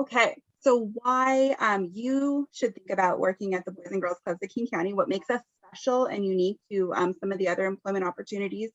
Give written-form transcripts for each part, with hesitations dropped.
Okay, so why you should think about working at the Boys and Girls Clubs of King County, what makes us special and unique to some of the other employment opportunities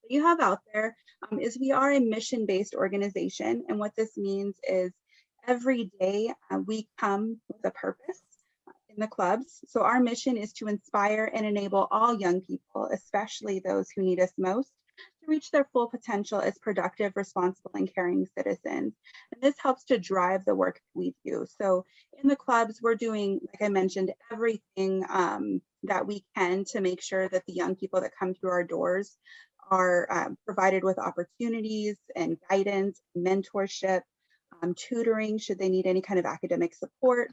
that you have out there, is we are a mission-based organization. And what this means is every day we come with a purpose in the clubs. So our mission is to inspire and enable all young people, especially those who need us most, to reach their full potential as productive, responsible, and caring citizens. And this helps to drive the work we do. So in the clubs, we're doing, like I mentioned, everything that we can to make sure that the young people that come through our doors are provided with opportunities and guidance, mentorship, tutoring should they need any kind of academic support,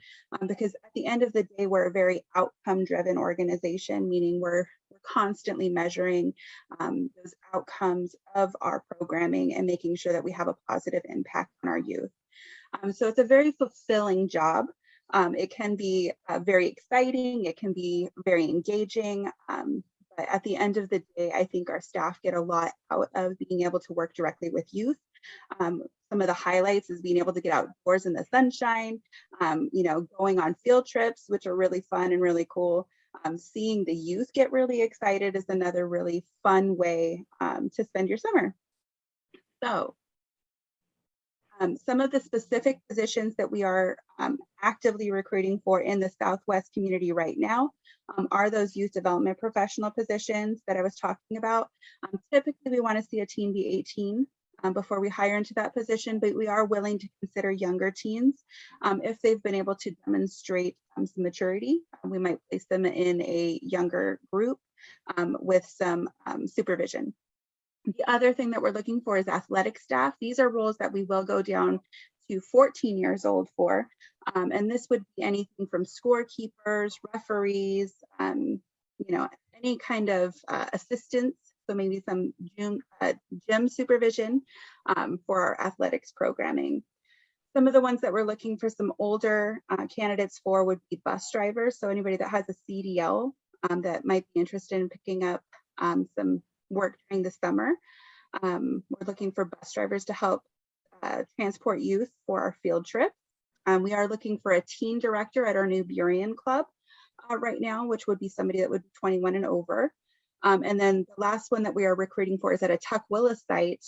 because at the end of the day, we're a very outcome-driven organization, meaning we're constantly measuring those outcomes of our programming and making sure that we have a positive impact on our youth. So it's a very fulfilling job. It can be very exciting, it can be very engaging, but at the end of the day, I think our staff get a lot out of being able to work directly with youth. Some of the highlights is being able to get outdoors in the sunshine, going on field trips, which are really fun and really cool. Seeing the youth get really excited is another really fun way to spend your summer. So some of the specific positions that we are actively recruiting for in the Southwest community right now are those youth development professional positions that I was talking about. Typically, we want to see a teen be 18 before we hire into that position, but we are willing to consider younger teens if they've been able to demonstrate some maturity. We might place them in a younger group with some supervision. The other thing that we're looking for is athletic staff. These are roles that we will go down to 14 years old for. And this would be anything from scorekeepers, referees, any kind of assistance. So maybe some gym supervision for our athletics programming. Some of the ones that we're looking for some older candidates for would be bus drivers. So anybody that has a CDL that might be interested in picking up some work during the summer. We're looking for bus drivers to help transport youth for our field trip. We are looking for a teen director at our new Burien Club right now, which would be somebody that would be 21 and over. And then the last one that we are recruiting for is at a Tukwila site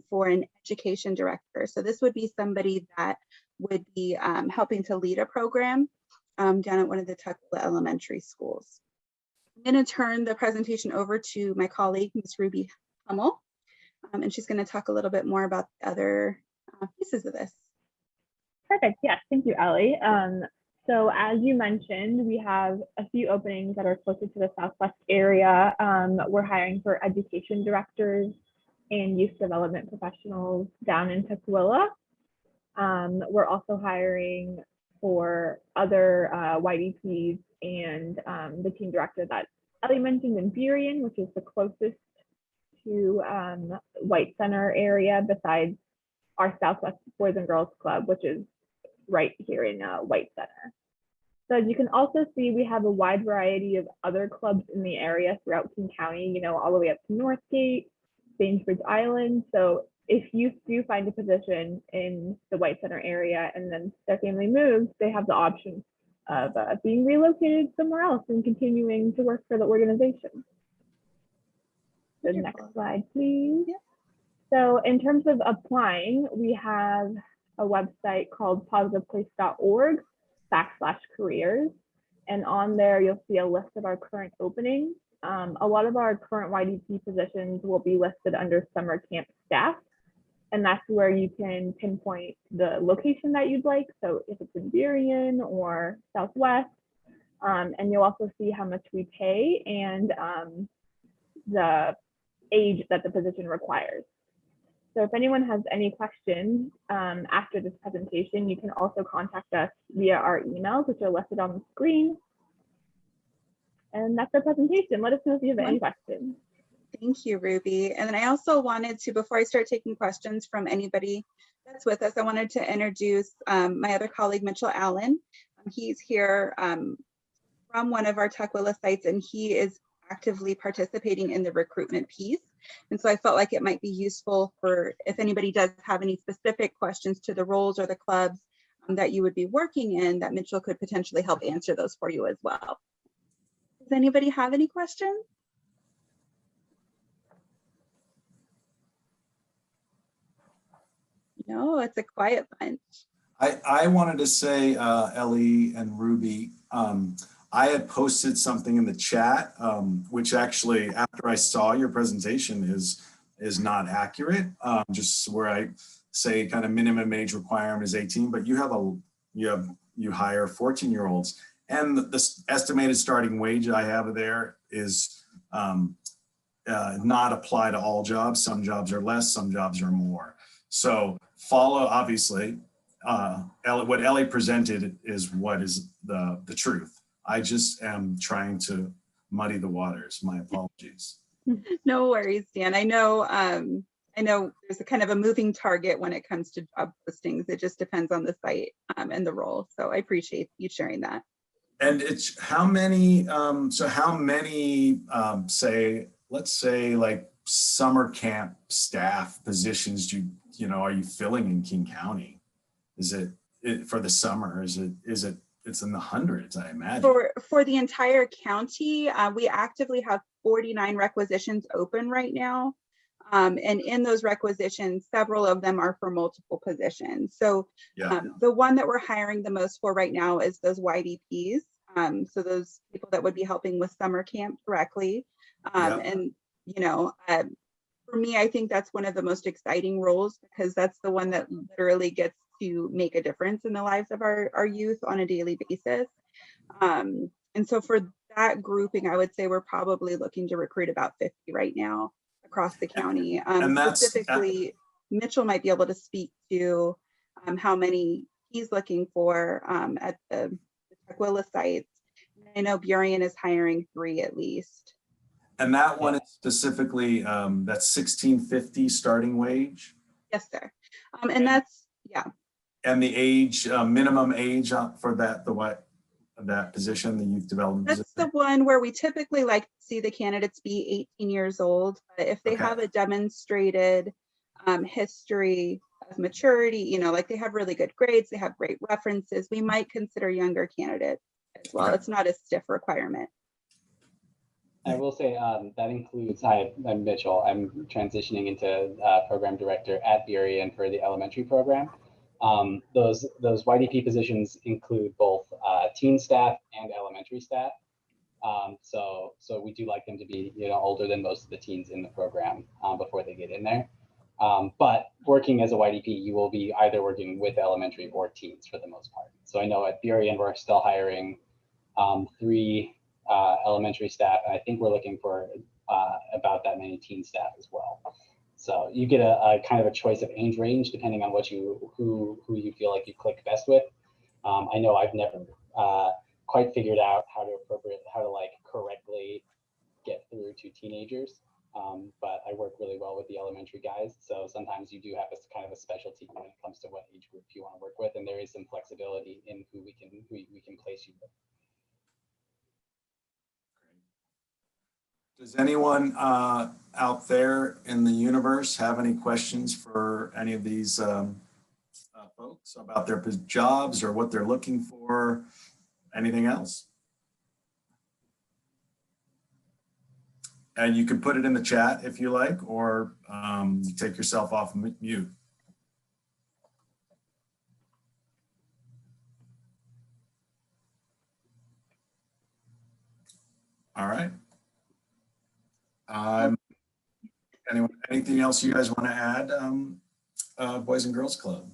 for an education director. So this would be somebody that would be helping to lead a program down at one of the Tukwila elementary schools. I'm going to turn the presentation over to my colleague, Ms. Ruby Hummel, and she's going to talk a little bit more about the other pieces of this. Perfect. Yes, thank you, Ellie. So as you mentioned, we have a few openings that are closer to the Southwest area. We're hiring for education directors and youth development professionals down in Tukwila. We're also hiring for other YDPs and the team director that Ellie mentioned in Burien, which is the closest to White Center area besides our Southwest Boys and Girls Club, which is right here in White Center. So as you can also see, we have a wide variety of other clubs in the area throughout King County, all the way up to Northgate, Bainbridge Island. So if you do find a position in the White Center area and then their family moves, they have the option of being relocated somewhere else and continuing to work for the organization. The next slide, please. Yeah. So in terms of applying, we have a website called positiveplace.org/careers. And on there, you'll see a list of our current openings. A lot of our current YDP positions will be listed under summer camp staff. And that's where you can pinpoint the location that you'd like. So if it's in Burien or Southwest, and you'll also see how much we pay and the age that the position requires. So if anyone has any questions after this presentation, you can also contact us via our emails, which are listed on the screen. And that's our presentation. Let us know if you have any questions. Thank you, Ruby. And then I also wanted to, before I start taking questions from anybody that's with us, I wanted to introduce my other colleague, Mitchell Allen. He's here from one of our Tukwila sites, and he is actively participating in the recruitment piece. And so I felt like it might be useful for if anybody does have any specific questions to the roles or the clubs, that you would be working in, that Mitchell could potentially help answer those for you as well. Does anybody have any questions? No, it's a quiet bunch. I wanted to say, Ellie and Ruby, I had posted something in the chat, which actually, after I saw your presentation, is not accurate. Just where I say kind of minimum age requirement is 18, but you hire 14-year-olds, and the estimated starting wage I have there is not apply to all jobs. Some jobs are less, some jobs are more. So follow, obviously. What Ellie presented is what is the truth. I just am trying to muddy the waters. My apologies. No worries, Dan. I know there's a kind of a moving target when it comes to job postings. It just depends on the site and the role. So I appreciate you sharing that. And it's how many, say, let's say like summer camp staff positions are you filling in King County? Is it for the summer? Is it it's in the hundreds, I imagine. For the entire county, we actively have 49 requisitions open right now. And in those requisitions, several of them are for multiple positions. So the one that we're hiring the most for right now is those YDPs. So those people that would be helping with summer camp directly. And, for me, I think that's one of the most exciting roles, because that's the one that literally gets to make a difference in the lives of our youth on a daily basis. And so for that grouping, I would say we're probably looking to recruit about 50 right now across the county. And specifically, Mitchell might be able to speak to how many he's looking for at the Tukwila sites. I know Burien is hiring 3 at least. And that one is specifically, that's $16.50 starting wage? Yes, sir. And that's, And the age, minimum age for that position, the youth development That's position? the one where we typically like to see the candidates be 18 years old. But if they have a demonstrated history of maturity, like they have really good grades, they have great references, we might consider younger candidates as well. It's not a stiff requirement. I will say that includes, hi, I'm Mitchell. I'm transitioning into program director at Burien for the elementary program. Those YDP positions include both teen staff and elementary staff. So we do like them to be older than most of the teens in the program before they get in there. But working as a YDP, you will be either working with elementary or teens for the most part. So I know at Burien we're still hiring 3 elementary staff, and I think we're looking for about that many teen staff as well. So you get a kind of a choice of age range depending on who you feel like you click best with. I know I've never quite figured out how to like correctly get through to teenagers, but I work really well with the elementary guys. So sometimes you do have a kind of a specialty when it comes to what age group you want to work with, and there is some flexibility in who we can place you with. Does anyone out there in the universe have any questions for any of these folks about their jobs or what they're looking for? Anything else? And you can put it in the chat if you like, or take yourself off mute. All right. Anything else you guys want to add, Boys and Girls Club?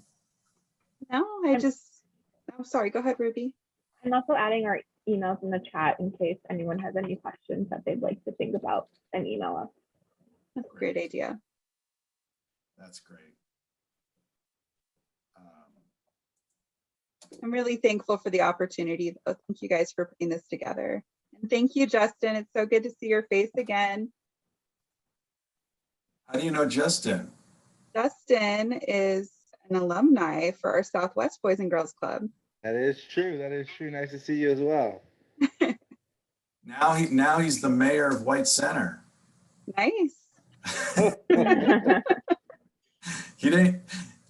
No, I'm sorry, go ahead, Ruby. I'm also adding our emails in the chat in case anyone has any questions that they'd like to think about and email us. That's a great idea. That's great. I'm really thankful for the opportunity, though. Thank you guys for putting this together. And thank you, Justin. It's so good to see your face again. How do you know Justin? Justin is an alumni for our Southwest Boys and Girls Club. That is true. That is true. Nice to see you as well. Now he's the mayor of White Center. Nice. He didn't.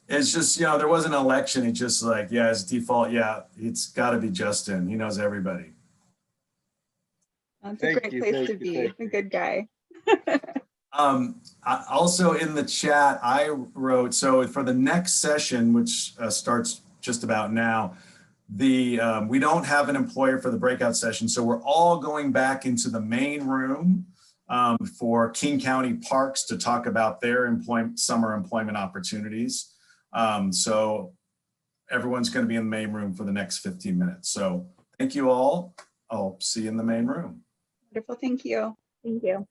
It's just, there was an election. It's just like, yeah, as default, yeah, it's got to be Justin. He knows everybody. That's a Thank great you, place thank to you, be. thank A you. good guy. Also in the chat, I wrote, so for the next session, which starts just about now, we don't have an employer for the breakout session. So we're all going back into the main room for King County Parks to talk about their summer employment opportunities. So everyone's going to be in the main room for the next 15 minutes. So thank you all. I'll see you in the main room. Wonderful. Thank you. Thank you.